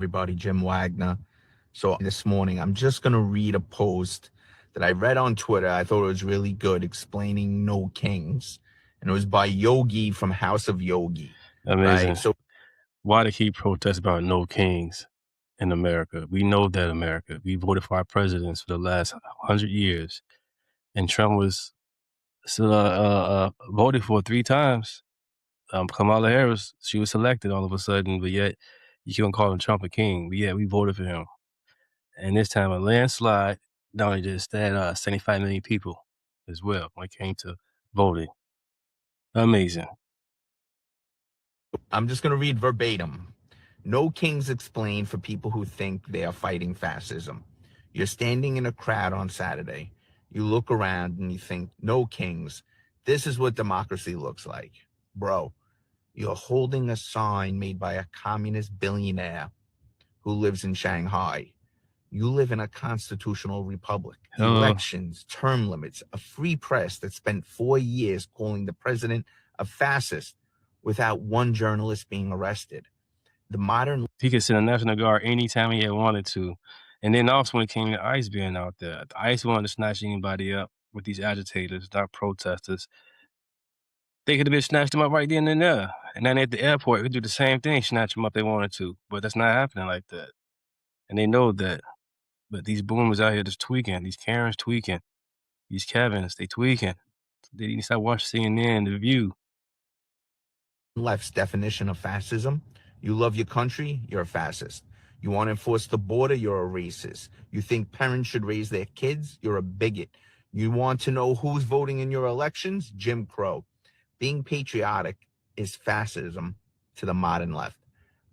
Everybody, Jim Wagner. So this morning, I'm just going to read a post that I read on Twitter. I thought it was really good explaining No Kings. And it was by Yogi from House of Yogi, right? Amazing. So Why they keep protests about no kings in America? We know that America. We voted for our presidents for the last 100 years. And Trump was still voted for 3 times. Kamala Harris, she was selected all of a sudden, but yet you can't call Trump a king. But yet we voted for him. And this time a landslide, not only just that, 75 million people as well when it came to voting. Amazing. I'm just going to read verbatim. No kings explained for people who think they are fighting fascism. You're standing in a crowd on Saturday. You look around and you think, no kings. This is what democracy looks like. Bro, you're holding a sign made by a communist billionaire who lives in Shanghai. You live in a constitutional republic. Elections, term limits, a free press that spent 4 years calling the president a fascist without one journalist being arrested. The modern He could send a National Guard anytime he had wanted to. And then also when it came to ICE being out there, the ICE wanted to snatch anybody up with these agitators, not protesters. They could have been snatched them up right then and there. And then at the airport, they could do the same thing, snatch them up if they wanted to. But that's not happening like that. And they know that. But these boomers out here just tweaking, these Karens tweaking, these Kevins, they tweaking. They need to stop watching CNN, The View. left's definition of fascism: you love your country, you're a fascist. You want to enforce the border, you're a racist. You think parents should raise their kids, you're a bigot. You want to know who's voting in your elections? Jim Crow. Being patriotic is fascism to the modern left.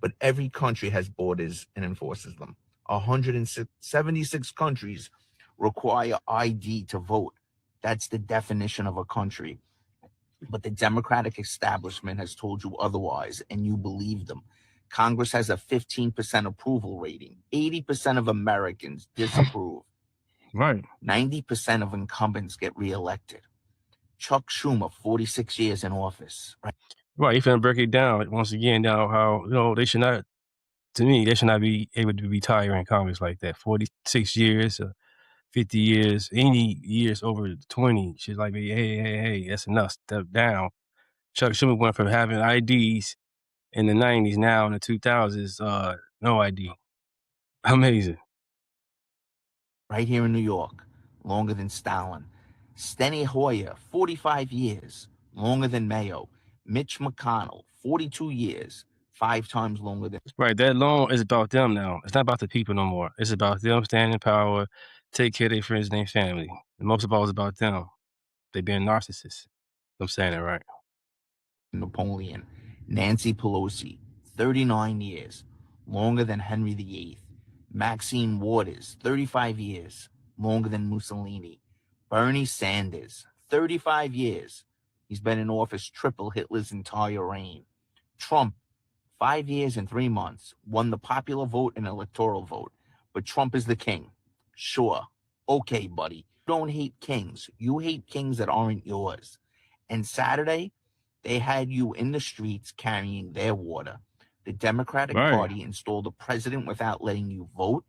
But every country has borders and enforces them. 176 countries require ID to vote. That's the definition of a country. But the Democratic establishment has told you otherwise, and you believe them. Congress has a 15% approval rating. 80% of Americans disapprove. Right. 90% of incumbents get reelected. Chuck Schumer, 46 years in office. Right, you finna break it down once again, down how, they should not, to me, they should not be able to retire in Congress like that. 46 years, 50 years, any years over 20 should like be, hey, that's enough, step down. Chuck Schumer went from having IDs in the 90s, now in the 2000s, no ID. Amazing. Right here in New York, longer than Stalin. Steny Hoyer, 45 years, longer than Mayo. Mitch McConnell, 42 years, 5 times longer than. Right, that loan is about them now. It's not about the people no more. It's about them standing in power, take care of their friends and their family. And most of all, it's about them. They being narcissists. I'm saying it right. Napoleon. Nancy Pelosi, 39 years, longer than Henry VIII. Maxine Waters, 35 years, longer than Mussolini. Bernie Sanders, 35 years. He's been in office triple Hitler's entire reign. Trump, 5 years and 3 months, won the popular vote and electoral vote. But Trump is the king. Sure. Okay, buddy. You don't hate kings. You hate kings that aren't yours. And Saturday, they had you in the streets carrying their water. The Democratic Party installed a president without letting you vote.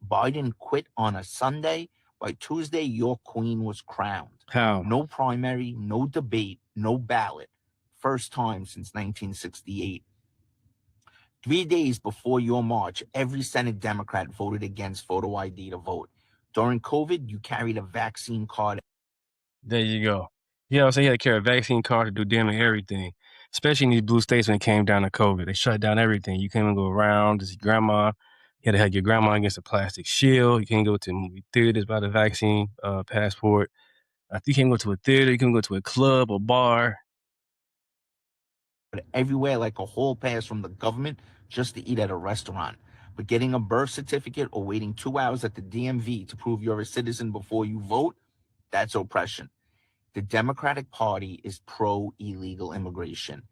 Biden quit on a Sunday. By Tuesday, your queen was crowned. How? No primary, no debate, no ballot. First time since 1968. 3 days before your march, every Senate Democrat voted against photo ID to vote. During COVID, you carried a vaccine card. There you go. Yeah, so he had to carry a vaccine card to do damn near everything, especially in these blue states when it came down to COVID. They shut down everything. You can't even go around to see grandma. You had to have your grandma against a plastic shield. You can't go to movie theaters without a vaccine passport. You can't go to a theater. You can't go to a club or bar. Everywhere like a hall pass from the government just to eat at a restaurant. But getting a birth certificate or waiting 2 hours at the DMV to prove you're a citizen before you vote, that's oppression. The Democratic Party is pro-illegal immigration.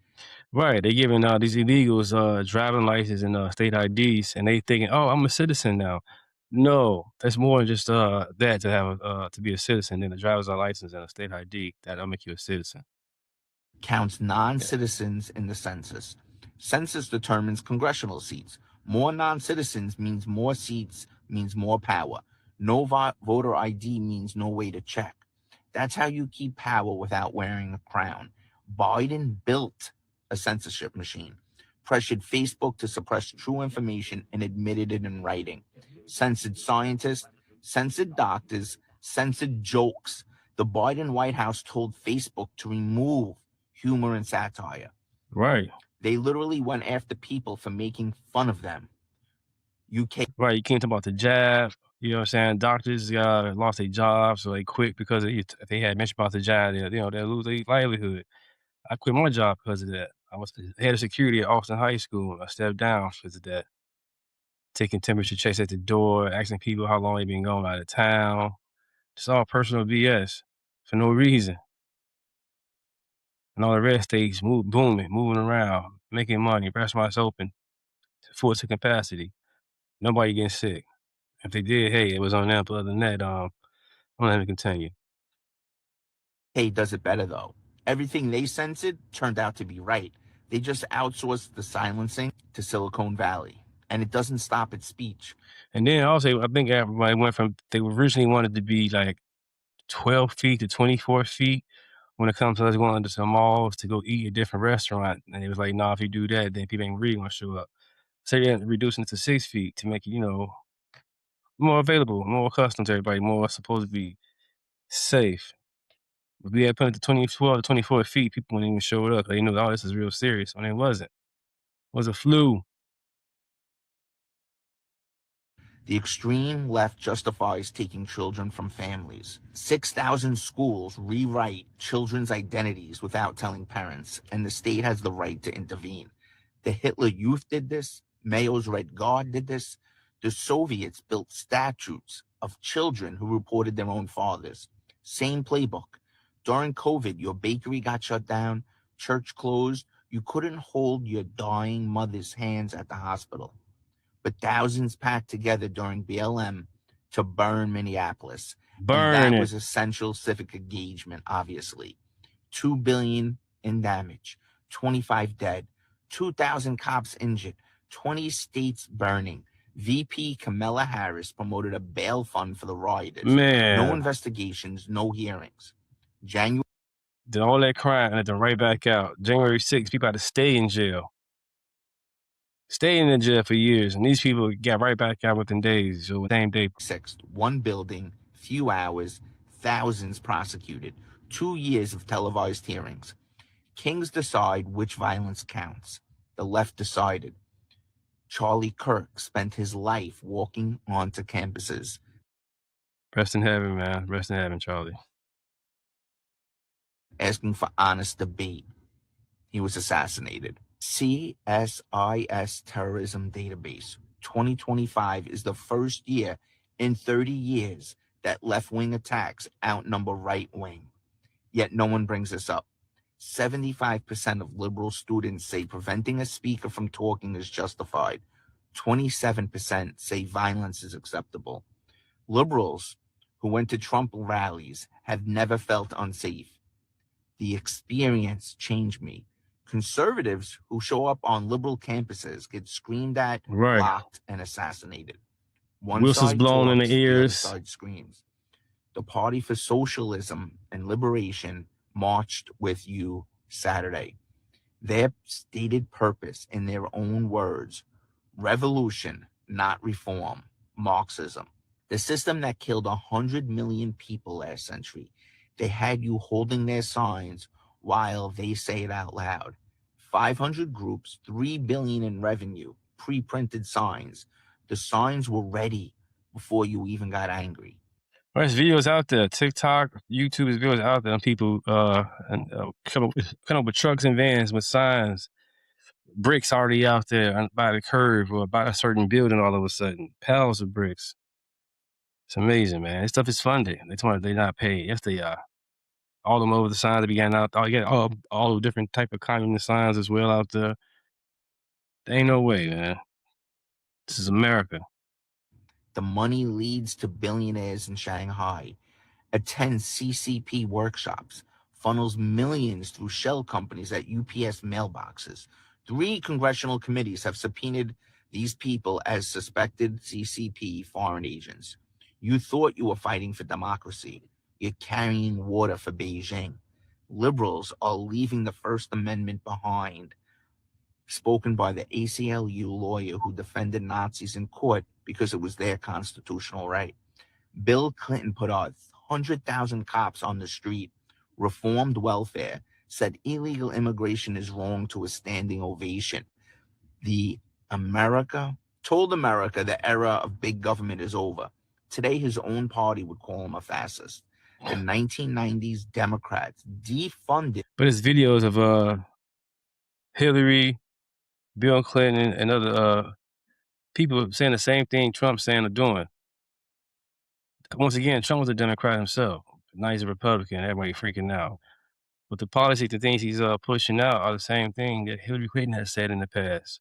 Right, they giving these illegals driving license and state IDs, and they thinking, oh, I'm a citizen now. No, that's more than just that to have to be a citizen than a driver's license and a state ID. That'll make you a citizen. Counts non-citizens in the census. Census determines congressional seats. More non-citizens means more seats, means more power. No voter ID means no way to check. That's how you keep power without wearing a crown. Biden built a censorship machine, pressured Facebook to suppress true information, and admitted it in writing. Censored scientists, censored doctors, censored jokes. The Biden White House told Facebook to remove humor and satire. Right. They literally went after people for making fun of them. Right. You can't talk about the jab. You know what I'm saying? Doctors lost their jobs, so they quit because if they had mentioned about the jab, they'll lose their livelihood. I quit my job because of that. I was the head of security at Austin High School. I stepped down because of that. Taking temperature checks at the door, asking people how long they been going out of town. It's all personal BS for no reason. And all the red states booming, moving around, making money, restaurants open, full to capacity. Nobody getting sick. If they did, hey, it was on them. But other than that, I'm gonna let it continue. Hey does it better though. Everything they censored turned out to be right. They just outsourced the silencing to Silicon Valley, and it doesn't stop at speech. And then also, I think everybody went from, they originally wanted to be like 12 feet to 24 feet when it comes to us going to some malls to go eat at different restaurant. And it was like, nah, if you do that, then people ain't really gonna show up. So they're reducing it to 6 feet to make it, more available, more accustomed to everybody, more supposed to be safe. If we had put it to 12 to 24 feet, people wouldn't even show up. They knew, oh, this is real serious. When it wasn't. It was a flu. The extreme left justifies taking children from families. 6,000 schools rewrite children's identities without telling parents, and the state has the right to intervene. The Hitler Youth did this. Mayo's Red Guard did this. The Soviets built statutes of children who reported their own fathers. Same playbook. During COVID, your bakery got shut down, church closed. You couldn't hold your dying mother's hands at the hospital. But thousands packed together during BLM to burn Minneapolis. And that was essential civic engagement, obviously. $2 billion in damage, 25 dead, 2,000 cops injured, 20 states burning. VP Kamala Harris promoted a bail fund for the rioters. Man. No investigations, no hearings. January. Did all that crime and let them right back out. January 6th, people had to stay in jail. Stay in the jail for years, and these people got right back out within days, or same day. 6th, one building, few hours, thousands prosecuted, 2 years of televised hearings. Kings decide which violence counts. The left decided. Charlie Kirk spent his life walking onto campuses. Rest in heaven, man. Rest in heaven, Charlie. Asking for honest debate. He was assassinated. CSIS Terrorism Database. 2025 is the first year in 30 years that left-wing attacks outnumber right-wing. Yet no one brings this up. 75% of liberal students say preventing a speaker from talking is justified. 27% say violence is acceptable. Liberals who went to Trump rallies have never felt unsafe. The experience changed me. Conservatives who show up on liberal campuses get screamed at, blocked, and assassinated. One whistles side blown in talks, the ears. other side screams. The Party for Socialism and Liberation marched with you Saturday. Their stated purpose, in their own words, revolution, not reform, Marxism. The system that killed 100 million people last century. They had you holding their signs while they say it out loud. 500 groups, $3 billion in revenue, pre-printed signs. The signs were ready before you even got angry. There's videos out there, TikTok, YouTube, is videos out there, and people come up with trucks and vans with signs, bricks already out there by the curb or by a certain building all of a sudden, piles of bricks. It's amazing, man. This stuff is funded. They're not paid. Yes, they are. All them over the signs that began out. Oh, yeah, all the different type of communist signs as well out there. There ain't no way, man. This is America. The money leads to billionaires in Shanghai. Attends CCP workshops. Funnels millions through shell companies at UPS mailboxes. 3 congressional committees have subpoenaed these people as suspected CCP foreign agents. You thought you were fighting for democracy. You're carrying water for Beijing. Liberals are leaving the First Amendment behind, spoken by the ACLU lawyer who defended Nazis in court because it was their constitutional right. Bill Clinton put out 100,000 cops on the street, reformed welfare, said illegal immigration is wrong to a standing ovation. Told America the era of big government is over. Today, his own party would call him a fascist. The 1990s Democrats defunded. But it's videos of Hillary, Bill Clinton, and other people saying the same thing Trump's saying or doing. Once again, Trump was a Democrat himself. Now he's a Republican. Everybody freaking out. But the policy, the things he's pushing out are the same thing that Hillary Clinton has said in the past.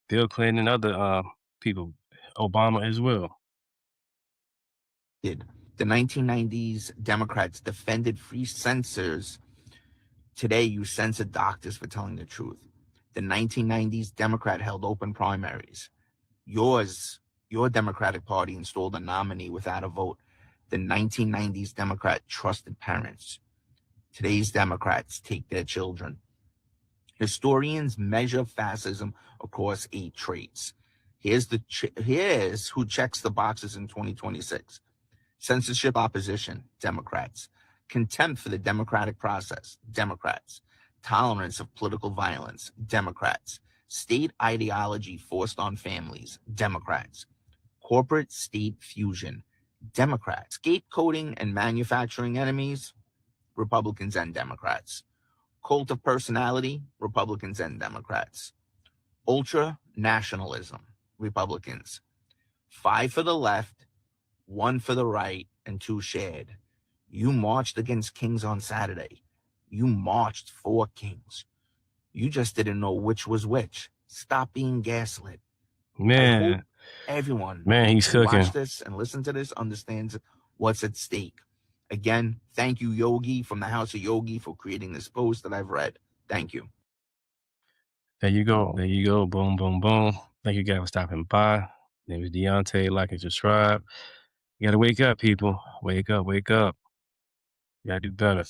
Bill Clinton and other people, Obama as well. The 1990s Democrats defended free censors. Today, you censor doctors for telling the truth. The 1990s Democrat held open primaries. Your Democratic Party installed a nominee without a vote. The 1990s Democrat trusted parents. Today's Democrats take their children. Historians measure fascism across 8 traits. Here's who checks the boxes in 2026. Censorship opposition, Democrats. Contempt for the democratic process, Democrats. Tolerance of political violence, Democrats. State ideology forced on families, Democrats. Corporate state fusion, Democrats. Scapegoating and manufacturing enemies, Republicans and Democrats. Cult of personality, Republicans and Democrats. Ultra nationalism, Republicans. 5 for the left, 1 for the right, and 2 shared. You marched against kings on Saturday. You marched for kings. You just didn't know which was which. Stop being gaslit. Man, I hope everyone he's who cooking. watch this and listen to this understands what's at stake. Again, thank you, Yogi, from the House of Yogi, for creating this post that I've read. Thank you. There you go. There you go. Boom, boom, boom. Thank you guys for stopping by. Name is Deontay. Like and subscribe. You gotta wake up, people. Wake up, wake up. You gotta do better.